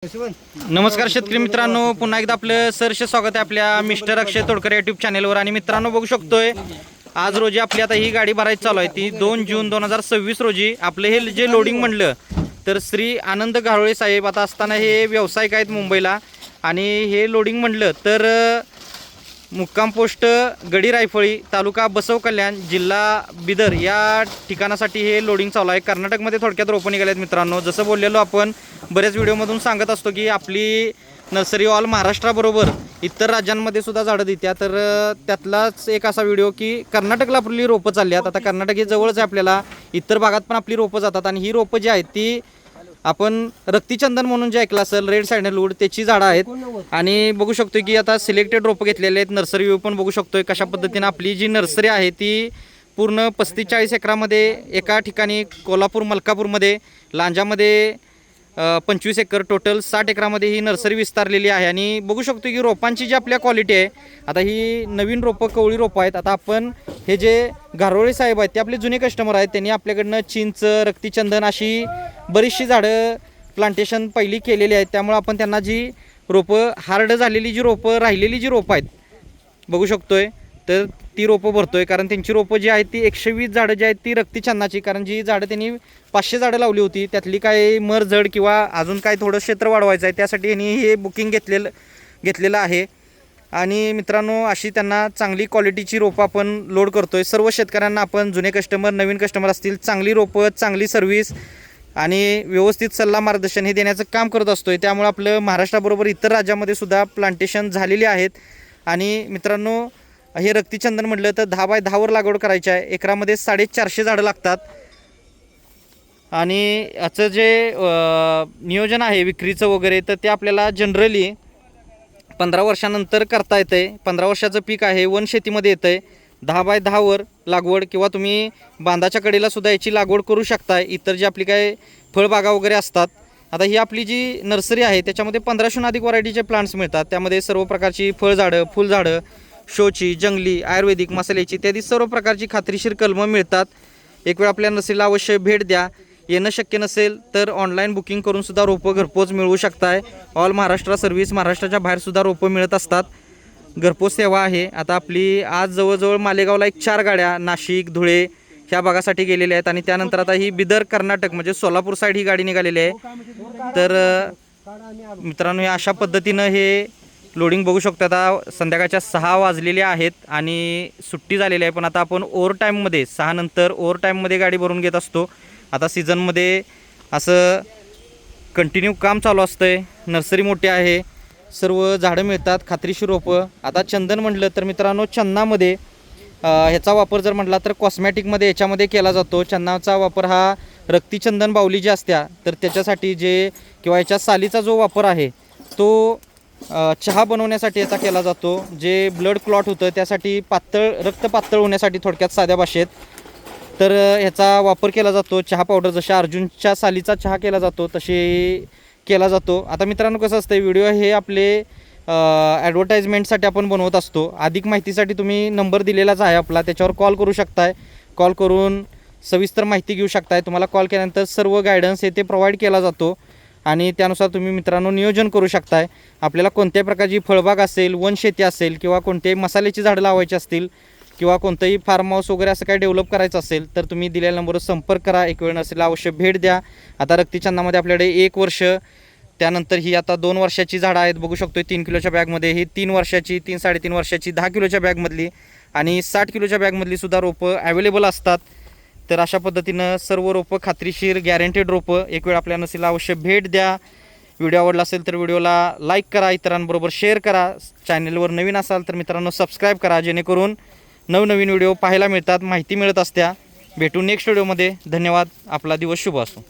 नमस्कार शेतकरी मित्रांनो, पुन्हा एकदा आपलं सहर्ष स्वागत आहे आपल्या मिस्टर अक्षय तोडकर यूट्यूब चॅनलवर। आणि मित्रांनो बघू शकतोय आज रोजी आपली आता ही गाडी भरायची चालू आहे ती 2 जून 2026 रोजी। आपलं हे जे लोडिंग म्हणलं तर श्री आनंद घारोळे साहेब आता असताना हे व्यावसायिक आहेत मुंबईला, आणि हे लोडिंग म्हणलं तर मुक्काम पोस्ट गडी रायफळी तालुका बसव कल्याण जिल्हा बिदर या ठिकाणासाठी हे लोडिंग चालू आहे। कर्नाटकमध्ये थोडक्यात रोपं निघाले आहेत मित्रांनो। जसं बोललेलो आपण बऱ्याच व्हिडिओमधून सांगत असतो की आपली नर्सरी ऑल महाराष्ट्राबरोबर इतर राज्यांमध्ये सुद्धा झाडं देत्या, तर त्यातलाच एक असा व्हिडिओ की कर्नाटकला आपली रोपं चालली आहेत। आता कर्नाटक हे जवळच आहे आपल्याला, इतर भागात पण आपली रोपं जातात, आणि ही रोपं जी आहेत ती आपण रक्तीचंदन म्हणून जे ऐकलं असेल रेड सँडलवूड त्याची झाडं आहेत। आणि बघू शकतो की आता सिलेक्टेड रोपं घेतलेले आहेत। नर्सरी व्ह्यू पण बघू शकतोय कशा पद्धतीने आपली जी नर्सरी आहे ती पूर्ण 35-40 एकरामध्ये एका ठिकाणी कोल्हापूर मलकापूरमध्ये, लांजामध्ये 25 एकर, टोटल 60 एकरामध्ये ही नर्सरी विस्तारलेली आहे। आणि बघू शकतो की रोपांची जी आपल्या क्वालिटी आहे, आता ही नवीन रोपं कवळी रोपं आहेत। आता आपण हे जे घारोळे साहेब आहेत ते आपले जुने कस्टमर आहेत, त्यांनी आपल्याकडनं चिंच, रक्तीचंदन अशी बरीचशी झाडं प्लांटेशन पहिली केलेली आहेत। त्यामुळे आपण त्यांना जी रोपं हार्ड झालेली जी रोपं राहिलेली जी रोपं आहेत बघू शकतोय तर ती रोपं भरतोय, कारण त्यांची रोपं जी आहेत ती 120 झाडं जी आहेत ती रक्तीचंदनाची, कारण जी झाडं त्यांनी 500 झाडं लावली होती त्यातली काय मर जड किंवा अजून काय थोडं क्षेत्र वाढवायचं आहे त्यासाठी यांनी हे बुकिंग घेतलेलं आहे। आणि मित्रांनो अशी त्यांना चांगली क्वालिटीची रोपं आपण लोड करतोय। सर्व शेतकऱ्यांना आपण जुने कस्टमर नवीन कस्टमर असतील चांगली रोपं, चांगली सर्व्हिस आणि व्यवस्थित सल्ला मार्गदर्शन हे देण्याचं काम करत असतोय। त्यामुळे आपलं महाराष्ट्राबरोबर इतर राज्यामध्ये सुद्धा प्लांटेशन झालेली आहेत। आणि मित्रांनो हे रक्तीचंदन म्हटलं तर 10 बाय 10 लागवड करायची आहे। एकरामध्ये 450 झाडं लागतात। आणि याचं जे नियोजन आहे विक्रीचं वगैरे तर ते आपल्याला जनरली 15 वर्षानंतर करता येतं आहे। 15 वर्षाचं पीक आहे, वन शेतीमध्ये येतं आहे। 10 बाय 10 लागवड, किंवा तुम्ही बांधाच्या कडेला सुद्धा याची लागवड करू शकताय। इतर जी आपली काय फळबागा वगैरे असतात, आता ही आपली जी नर्सरी आहे त्याच्यामध्ये 1500 अधिक व्हरायटीचे प्लांट्स मिळतात। त्यामध्ये सर्व प्रकारची फळझाडं, फुलझाडं, शोची, जंगली, आयुर्वेदिक, मसाल्याची इत्यादी सर्व प्रकारची खात्रीशीर कलमं मिळतात। एक वेळ आपल्या नर्सरीला अवश्य भेट द्या। येणं शक्य नसेल तर ऑनलाईन बुकिंग करून सुद्धा रोपं घरपोच मिळवू शकताय। ऑल महाराष्ट्र सर्व्हिस, महाराष्ट्राच्या बाहेर सुद्धा रोपं मिळत असतात, घरपोच सेवा आहे। आता आपली आज जवळजवळ मालेगावला 4 गाड्या नाशिक, धुळे ह्या भागासाठी गेलेल्या आहेत, आणि त्यानंतर आता ही बिदर कर्नाटक म्हणजे सोलापूर साईड ही गाडी निघालेली आहे। तर मित्रांनो अशा पद्धतीनं हे लोडिंग बघू शकतो। आता संध्याकाळच्या 6 वाजलेले आहेत आणि सुट्टी झालेली आहे, पण आता आपण ओव्हर टाईममध्ये 6 नंतर ओव्हर टाईममध्ये गाडी भरून घेत असतो। आता सीझनमध्ये असं कंटिन्यू काम चालू असतं आहे। नर्सरी मोठी आहे, सर्व झाडं मिळतात, खात्रीशीर रोपं। आता चंदन म्हटलं तर मित्रांनो चंदनामध्ये ह्याचा वापर जर म्हटला तर कॉस्मॅटिकमध्ये याच्यामध्ये केला जातो। चंदनाचा वापर हा रक्तीचंदन बावली जी असत्या तर त्याच्यासाठी जे, किंवा याच्या सालीचा जो वापर आहे तो चहा बनवण्यासाठी याचा केला जातो। जे ब्लड क्लॉट होतं त्यासाठी रक्त पातळ होण्यासाठी थोडक्यात साध्या भाषेत तर ह्याचा वापर केला जातो। चहा पावडर जशा अर्जुनच्या सालीचा चहा केला जातो तसे केला जातो। आता मित्रांनो कसं असतं व्हिडिओ हे आपले ॲडव्हर्टाइजमेंटसाठी आपण बनवत असतो। अधिक माहितीसाठी तुम्ही नंबर दिलेलाच आहे आपला, त्याच्यावर कॉल करू शकताय। कॉल करून सविस्तर माहिती घेऊ शकताय। तुम्हाला कॉल केल्यानंतर सर्व गायडन्स हे ते प्रोव्हाइड केला जातो, आणि त्यानुसार तुम्ही मित्रांनो नियोजन करू शकताय। आपल्याला कोणत्याही प्रकारची फळबाग असेल, वनशेती असेल, किंवा कोणत्याही मसाल्याची झाडं लावायची असतील, किंवा कोणतंही फार्म हाऊस वगैरे असं काही डेव्हलप करायचं असेल तर तुम्ही दिलेल्या नंबरवर संपर्क करा। एक वेळ नसेल अवश्य भेट द्या। आता रक्तीचंदनामध्ये आपल्याकडे 1 वर्ष, त्यानंतर ही आता 2 वर्षाची झाडं आहेत बघू शकतो। 3 किलोच्या बॅगमध्ये ही 3 वर्षाची, 3-3.5 वर्षाची, 10 किलोच्या बॅगमधली आणि 60 किलोच्या बॅगमधली सुद्धा रोपं अवेलेबल असतात। तर अशा पद्धतीनं सर्व रोपं खात्रीशीर गॅरंटेड रोपं। एक वेळ आपल्या नसेल अवश्य भेट द्या। व्हिडिओ आवडला असेल तर व्हिडिओला लाईक करा, इतरांबरोबर शेअर करा। चॅनलवर नवीन असाल तर मित्रांनो सबस्क्राईब करा, जेणेकरून नवनवीन व्हिडिओ पाहायला मिळतात, माहिती मिळत असत्या। भेटू नेक्स्ट व्हिडिओमध्ये। धन्यवाद, आपला दिवस शुभ असो।